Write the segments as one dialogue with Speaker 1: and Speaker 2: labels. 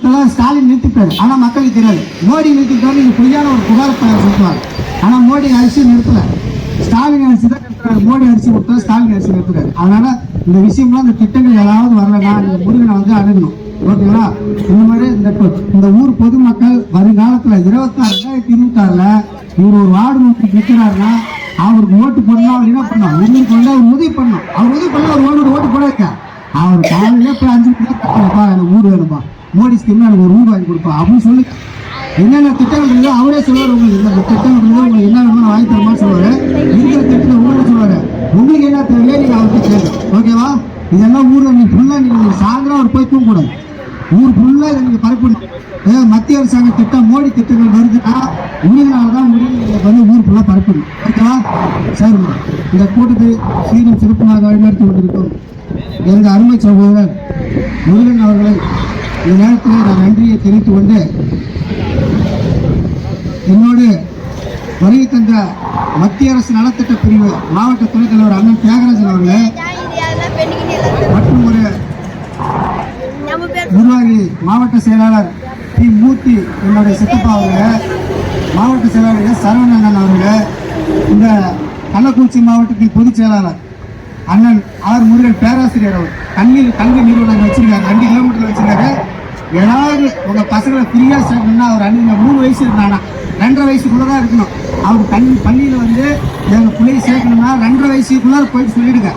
Speaker 1: திட்டத்தெல்லாம் ஸ்டாலின் நிறுத்திட்டாரு. ஆனா மக்களுக்கு தெரியாது. மோடி நிறுத்திட்டாரு. நீங்க பொய்யான ஒரு புகார் சொல்லுவாங்க. ஆனா மோடி அரிசி நிறுத்தல, ஸ்டாலின் அரிசி தான் நிறுத்துறாரு. மோடி அரிசி கொடுத்தா ஸ்டாலின் அரிசி நிறுத்துறாரு. அதனால இந்த விஷயம்லாம் இந்த திட்டங்கள் ஏதாவது வரலன்னா இந்த முருகனை வந்து அணுகணும். ஓகேங்களா? இந்த மாதிரி இந்த ஊர் பொதுமக்கள் வருங்காலத்துல 2026ல இவர் ஒரு வார்டு மெம்பர் நிற்கிறாருன்னா அவருக்கு ஓட்டு போடணும். அவர் என்ன பண்ணணும்? உங்களுக்கு வந்து அவர் உதவி பண்ணணும். அவர் உதவி பண்ண அவர் ஓட்டு போட வைக்க. அவர் காலையில போய் 5 மணி நேரம் எனக்கு ஊர் வேணும்பா, மோடி ஸ்கீம்ல எனக்கு ஒரு ஊர் வாங்கி கொடுப்பா அப்படின்னு சொல்லி என்னென்ன திட்டங்கள் இருந்தோ அவரே சொல்லுவார். உங்களுக்கு இந்த திட்டங்கள் இருந்தோ உங்களுக்கு என்ன வேணுமோ வாங்கி தரமான்னு சொல்லுவாரு. இருக்கிற திட்டத்தை உங்களுக்கு சொல்லுவாரு. உங்களுக்கு என்ன தேவையோ நீங்க அவருக்கு கேட்கணும். ஓகேவா? இதெல்லாம் ஊர்ல நீ ஃபுல்லா நீங்க சாயந்தரம் அவர் போய் தூங்கக்கூடாது. ஊர் ஃபுல்லா இதை நீங்க பரப்பணும். மத்திய அரசாங்க திட்டம் மோடி திட்டங்கள் வருதுன்னா உங்களால்தான் முடியும். வந்து ஊர் ஃபுல்லா பரப்பணும். ஓகேவா? சரிம்மா. இந்த கூட்டத்தை சீரும் சிறப்பாக வழிநடத்தி கொண்டிருக்கோம் எங்கள் அருமை சகோதரர் முருகன் அவர்களை இந்த நேரத்தில் நான் நன்றியை தெரிவித்துக் கொண்டு என்னோடு வருகை தந்த மத்திய அரசு நலத்திட்ட பிரிவு மாவட்ட துணைத் தலைவர் அண்ணன் தியாகராஜன் அவர்களே மற்றும் ஒரு நிர்வாகி மாவட்ட செயலாளர் டி மூர்த்தி என்னுடைய சித்தப்பா அவர்களே, மாவட்ட செயலாளர் சரவணன் அவர்களே, இந்த கள்ளக்குறிச்சி மாவட்டத்தின் பொதுச் செயலாளர் அண்ணன் ஆர் முருகன் பேராசிரியர் அவர் கல்வி நிறுவனம் வச்சிருக்காரு. 2 கிலோமீட்டர் வச்சிருக்காரு. ஏதாவது உங்க பசங்களை ஃப்ரீயா சேர்க்கணும்னா அவர் அண்ணன் 3 வயசு இருந்தானா 2.5 வயசுக்குள்ளதான் இருக்கணும். அவர் பள்ளியில வந்து எங்க பிள்ளையை சேர்க்கணும்னா 2.5 வயசுக்குள்ள போயிட்டு சொல்லிடுங்க.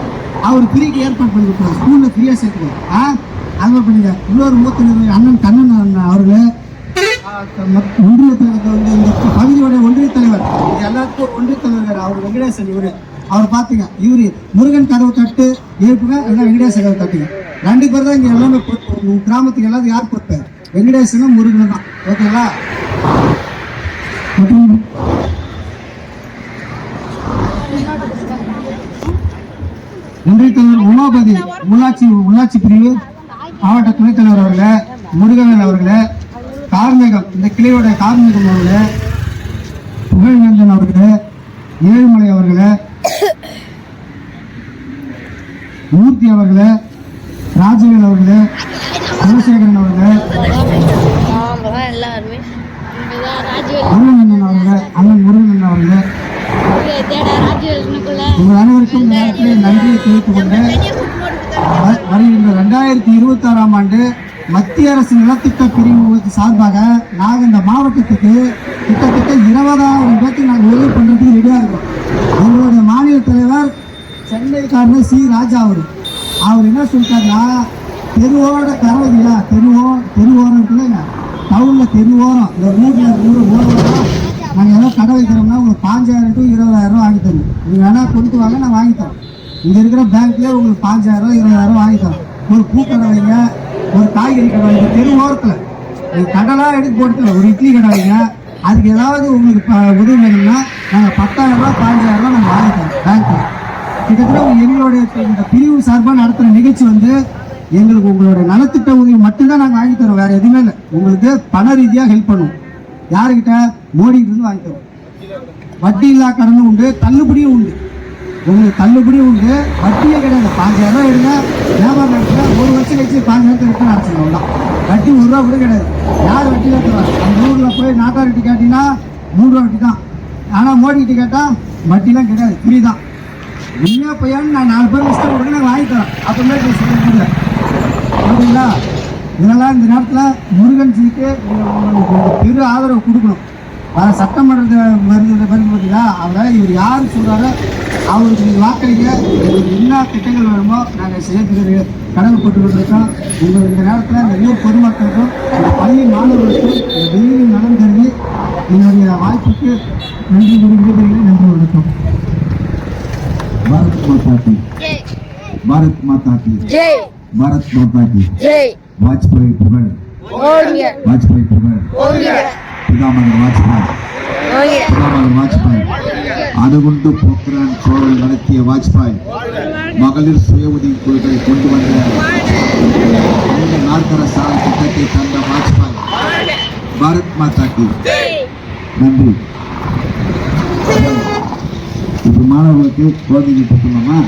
Speaker 1: அவர் ஃப்ரீக்கு ஏற்பாடு பண்ணி கொடுத்தாரு. ஸ்கூல்ல ஃப்ரீயா சேர்த்துக்கணும். அது பண்ணுங்க. இன்னொரு மூத்த நிர்வாகி அண்ணன் கண்ணன் அவர்களே, ஒன்றிய தலைவர் வந்து இந்த பகுதியோட ஒன்றிய தலைவர், எல்லாத்துக்கும் ஒன்றிய தலைவர் அவர் வெங்கடேசன். அவர் பாத்தீங்க, இவரு முருகன் கதவை தட்டு ஏற்புங்க, இல்லைன்னா வெங்கடேசன் கதவை தட்டுங்க. 2 பேர் தான் இங்க எல்லாமே கிராமத்துக்கு எல்லாத்தையும் யார் கொடுப்பாரு? வெங்கடேசனும் முருகனும் தான். ஓகேங்களா? ஒன்றிய தலைவர் உமாபதி உள்ளாட்சி பிரிவு மாவட்ட துணைத் தலைவர் அவர்களே, முருகன் அவர்களே, கார்மேகம் இந்த கிளையோட கார்மேகம் அவர்களே, புகழ்வேந்தன் அவர்களே, ஏழுமலை அவர்களே, மூர்த்தி அவர்களே, ராஜவேல் அவர்களே, குலசேகரன் அவர்களே, முருகன் அவர்களே, அண்ணன் முருகன் அவர்களே, உங்கள் அனைவருக்கும் நன்றியை தெரிவித்துக் கொண்டு வருகின்ற 2026ஆம் ஆண்டு மத்திய அரசு நலத்திட்ட பிரிவு சார்பாக நாங்கள் இந்த மாவட்டத்துக்கு கிட்டத்தட்ட 20,000 பேருக்கு நாங்கள் உதவி பண்றதுக்கு ரெடியா இருக்கோம். எங்களுடைய மாநில தலைவர் சென்னைக்காரர் சி ராஜா அவர் என்ன சொல்லிட்டாருன்னா, தெருவோட கரவதியா தெருவோரம் இருக்குல்ல, டவுன்ல தெருவோரம் இந்த ஊர்ல நாங்கள் ஏதோ கடை வைக்கிறோம்னா உங்களுக்கு 5,000 to 20,000 வாங்கி தரோம். நீங்கள் வேணா கொண்டு வாங்க, நான் வாங்கி தரோம். இங்கே இருக்கிற பேங்க்லேயே உங்களுக்கு 5,000 20,000 வாங்கி தரோம். ஒரு பூக்கடை வைங்க, ஒரு காய்கறி கடை வைங்க, தெரு ஓரத்தில் நீங்கள் கடலாக எடுத்து போட்டு ஒரு இட்லி கடை வைங்க. அதுக்கு ஏதாவது உங்களுக்கு உதவி வேணும்னா நாங்கள் 10,000 15,000 நாங்கள் வாங்கி தரோம் பேங்க்கில். கிட்டத்தட்ட எங்களுடைய இந்த பிரிவு சார்பாக நடத்துகிற நிகழ்ச்சி வந்து எங்களுக்கு உங்களுடைய நலத்திட்ட உதவி மட்டும்தான் நாங்கள் வாங்கி தரோம். வேறு எதுவுமே இல்லை. உங்களுக்கு பண ரீதியாக ஹெல்ப் பண்ணுவோம். யாருக்கிட்ட? மோடிக்கிட்ட இருந்து வாங்கி தரோம். வட்டி இல்லா கடனும் உண்டு, தள்ளுபடியும் உண்டு. உங்களுக்கு தள்ளுபடியும் உண்டு, வட்டியே கிடையாது. 5,000 எடுங்க, வியாபாரம் நடத்துங்க, 1 வருஷம் கழிச்சு 5,000 ரிட்டர்ன் அடிச்சுங்க. அவ்வளோதான். வட்டி 1 ரூபா கூட கிடையாது. யார் வட்டி தருவாங்க? அந்த ஊரில் போய் நாட்டார்கிட்ட கேட்டீங்கன்னா 3 ரூபா வட்டி தான். ஆனால் மோடிக்கிட்ட கேட்டால் வட்டிலாம் கிடையாது, ஃப்ரீ தான். உண்மையாக பையான்னு நான் 4 பேர் இஷ்டம் கொடுக்க நான் வாங்கி தரேன். அப்படின்னு சொல்ல முடியல. ஓகேங்களா? இதெல்லாம் இந்த நேரத்தில் முருகன்ஜிக்கு பெரு ஆதரவு கொடுக்கணும். சட்டமன்ற வருது பார்த்தீங்களா, அவரை இவர் யார் சொல்கிறாரோ அவருக்கு நீங்கள் வாக்களிக்க. எங்களுக்கு என்ன திட்டங்கள் வேணுமோ நாங்கள் செய்யறதுக்கு கடமைப்பட்டு கொண்டிருக்கோம். உங்கள் இந்த நேரத்தில் இந்த ஊர் பொதுமக்களுக்கும் இந்த பள்ளி மாணவர்களுக்கும் இந்த வெயிலின் நலம் கருதி என்னுடைய வாய்ப்புக்கு நன்றி கூறுகிறேன். நன்றி, வணக்கம்.
Speaker 2: பாரத் மாதா கி பாரத் மாதா கி பாரத் மாதா கி வாஜ்பாய் புகழ் பிதாமகர் வாஜ்பாய் அணுகுண்டு போக்ரான் சோழல் நடத்திய வாஜ்பாய் மகளிர் சுய உதவி குழுக்களை கொண்டு வந்த நாற்கர சாலை திட்டத்தை தந்த வாஜ்பாய். பாரத் மாதா கி. நன்றி. இப்ப மாணவர்களுக்கு குழந்தைங்க கொடுக்கணுமா?